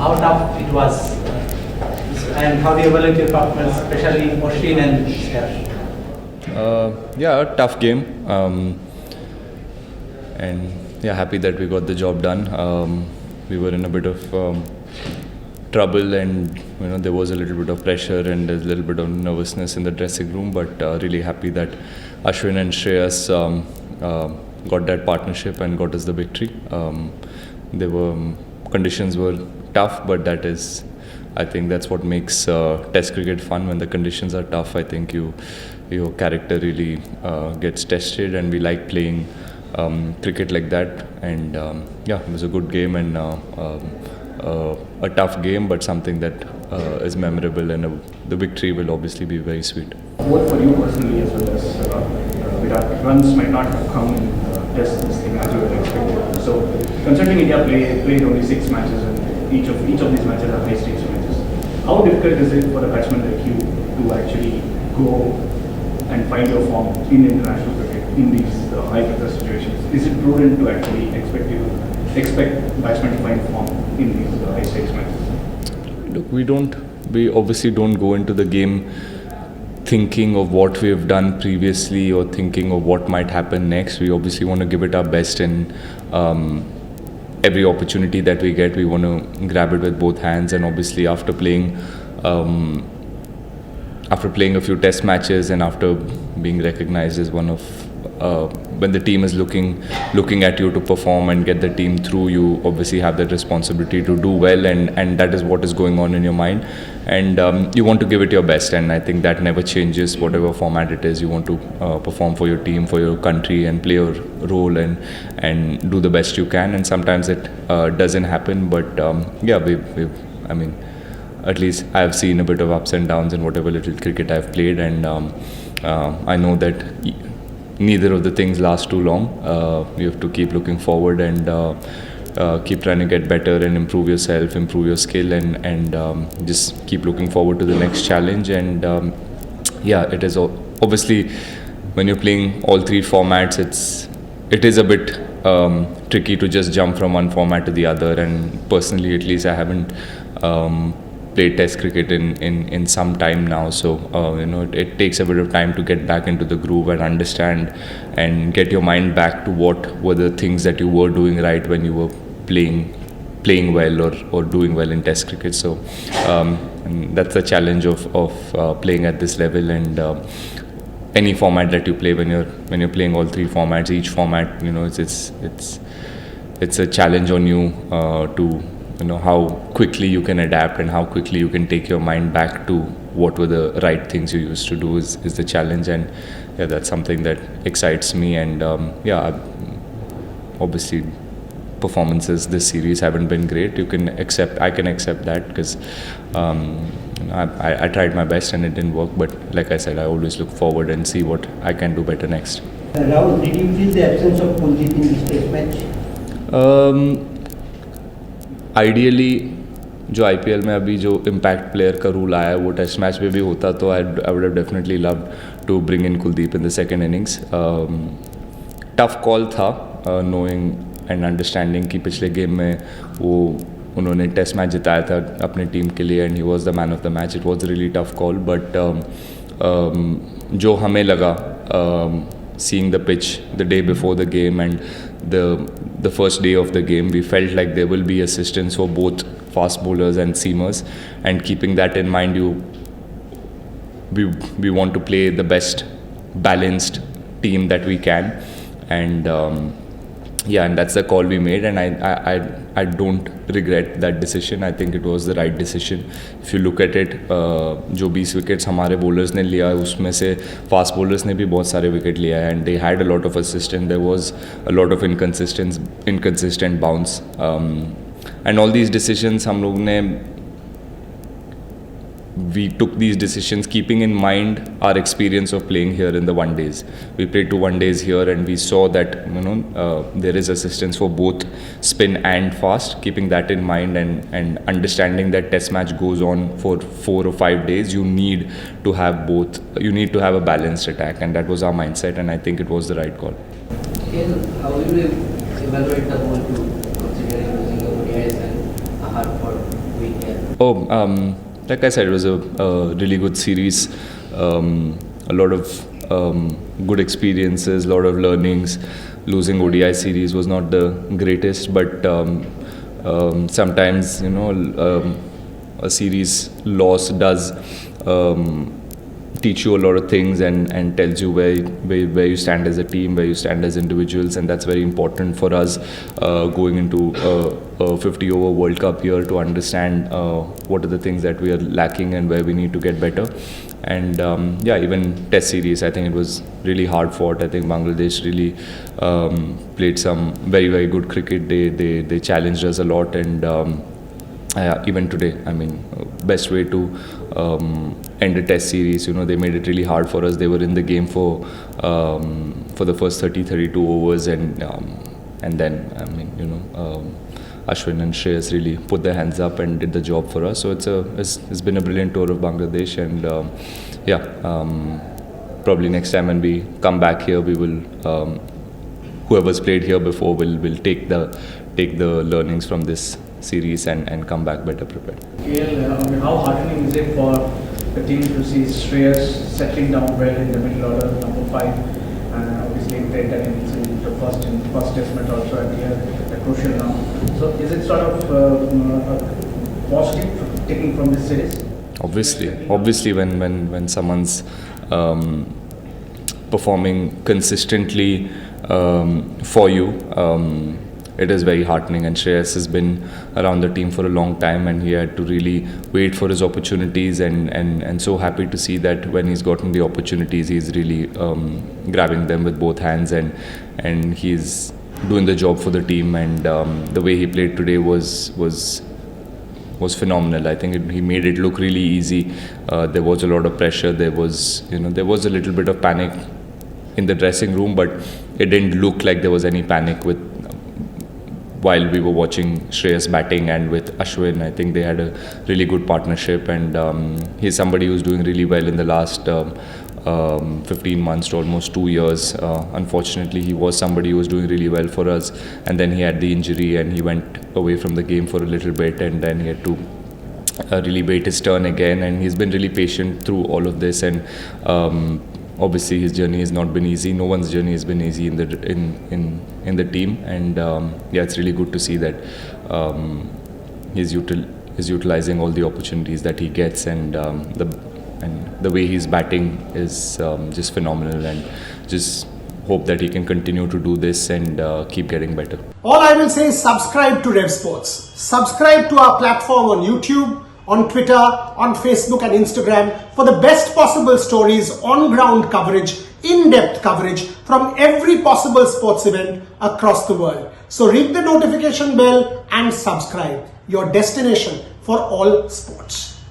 how tough it was, and how do you evaluate your performance, especially Oshin and Steph? Yeah, a tough game. And yeah, happy that we got the job done. We were in a bit of trouble, and there was a little bit of pressure and a little bit of nervousness in the dressing room. But really happy that Ashwin and Shreyas got that partnership and got us the victory. There were conditions were tough, but I think that's what makes Test cricket fun. When the conditions are tough, I think your character really gets tested, and we like playing cricket like that. And yeah, it was a good game and a tough game, but something that is memorable, and the victory will obviously be very sweet. Both for you personally as well as Virat, runs might not have come in just this thing as you were expected. So considering India played only 6 matches, and each of these matches are high stakes matches, how difficult is it for a batsman like you to actually go and find your form in international cricket in these high pressure situations? Is it prudent to actually expect batsmen to find form in these high stakes matches? Look, we obviously don't go into the game thinking of what we have done previously or thinking of what might happen next. We obviously want to give it our best, and every opportunity that we get, we want to grab it with both hands. And obviously after playing a few test matches, and after being recognized as one of when the team is looking at you to perform and get the team through, you obviously have that responsibility to do well, and that is what is going on in your mind, and you want to give it your best. And I think that never changes, whatever format it is. You want to perform for your team, for your country, and play your role and do the best you can. And sometimes it doesn't happen, but yeah, I mean, at least I've seen a bit of ups and downs in whatever little cricket I've played, and I know that neither of the things last too long. You have to keep looking forward and keep trying to get better and improve yourself, improve your skill, and just keep looking forward to the next challenge. And yeah, it is obviously, when you're playing all 3 formats, it is a bit tricky to just jump from one format to the other. And personally, at least, I haven't played Test cricket in some time now, so it takes a bit of time to get back into the groove and understand and get your mind back to what were the things that you were doing right when you were playing well or doing well in Test cricket. So and that's the challenge of playing at this level. And any format that you play, when you're playing all 3 formats, each format, it's a challenge on you to how quickly you can adapt and how quickly you can take your mind back to what were the right things you used to do is the challenge. And yeah, that's something that excites me. And yeah, obviously performances this series haven't been great. I can accept that, because I tried my best and it didn't work. But like I said, I always look forward and see what I can do better next. Rahul, did you feel the absence of Kuldeep in this test match? Ideally जो IPL में अभी जो impact player का rule आया है, वो test match में भी होता तो I would have definitely loved to bring in Kuldeep in the second innings. Tough call था, नोइंग एंड अंडरस्टैंडिंग कि पिछले गेम में उन्होंने टेस्ट मैच जिताया था अपनी टीम के लिए, and he was the man of the match. It was really tough call, but जो हमें लगा seeing the pitch the day before the game and the first day of the game, we felt like there will be assistance for both fast bowlers and seamers, and keeping that in mind, we want to play the best balanced team that we can. And yeah, and that's the call we made, and I don't regret that decision. I think it was the right decision. If you look at it, जो 20 wickets हमारे bowlers ने लिया, उसमें से fast bowlers ने भी बहुत सारे विकेट लिया है, and they had a lot of assistance. There was a lot of inconsistent bounce, and all these decisions हम लोग ने we took these decisions keeping in mind our experience of playing here in the one days. We played 2 one days here, and we saw that there is assistance for both spin and fast. Keeping that in mind and understanding that test match goes on for 4 or 5 days, you need to have both. You need to have a balanced attack, and that was our mindset, and I think it was the right call. How will you evaluate the ball to considering using ODIs and a hard for Like I said, it was a really good series. A lot of good experiences, a lot of learnings. Losing ODI series was not the greatest, but sometimes, a series loss does teach you a lot of things and tells you where you stand as a team, where you stand as individuals, and that's very important for us going into a 50 over World Cup year to understand what are the things that we are lacking and where we need to get better. And even Test series, I think it was really hard fought. I think Bangladesh really played some very, very good cricket. They challenged us a lot, and even today, I mean, best way to end a Test series. They made it really hard for us. They were in the game for the first 32 overs, and then, I mean, Ashwin and Shreyas really put their hands up and did the job for us. So it's been a brilliant tour of Bangladesh, and probably next time when we come back here, we will whoever's played here before will take the learnings from this series and come back better prepared. KL, how heartening is it for the team to see Shreyas settling down well in the middle order, number 5, and obviously played that in the first test match also at the crucial round. So is it sort of positive taking from this series? Obviously, when someone's performing consistently for you, it is very heartening. And Shreyas has been around the team for a long time, and he had to really wait for his opportunities, and so happy to see that when he's gotten the opportunities, he's really grabbing them with both hands, and he's doing the job for the team. And the way he played today was phenomenal. I think he made it look really easy. There was a lot of pressure. There was a little bit of panic in the dressing room, but it didn't look like there was any panic while we were watching Shreyas batting and with Ashwin. I think they had a really good partnership, and he's somebody who's doing really well in the last 15 months to almost 2 years. Unfortunately, he was somebody who was doing really well for us, and then he had the injury and he went away from the game for a little bit, and then he had to really wait his turn again, and he's been really patient through all of this. And obviously his journey has not been easy. No one's journey has been easy in the team, and it's really good to see that he's utilizing all the opportunities that he gets, and the way he's batting is just phenomenal, and just hope that he can continue to do this and keep getting better. All I will say is subscribe to Rev Sports. Subscribe to our platform on YouTube, on Twitter, on Facebook and Instagram for the best possible stories, on-ground coverage, in-depth coverage from every possible sports event across the world. So ring the notification bell and subscribe. Your destination for all sports.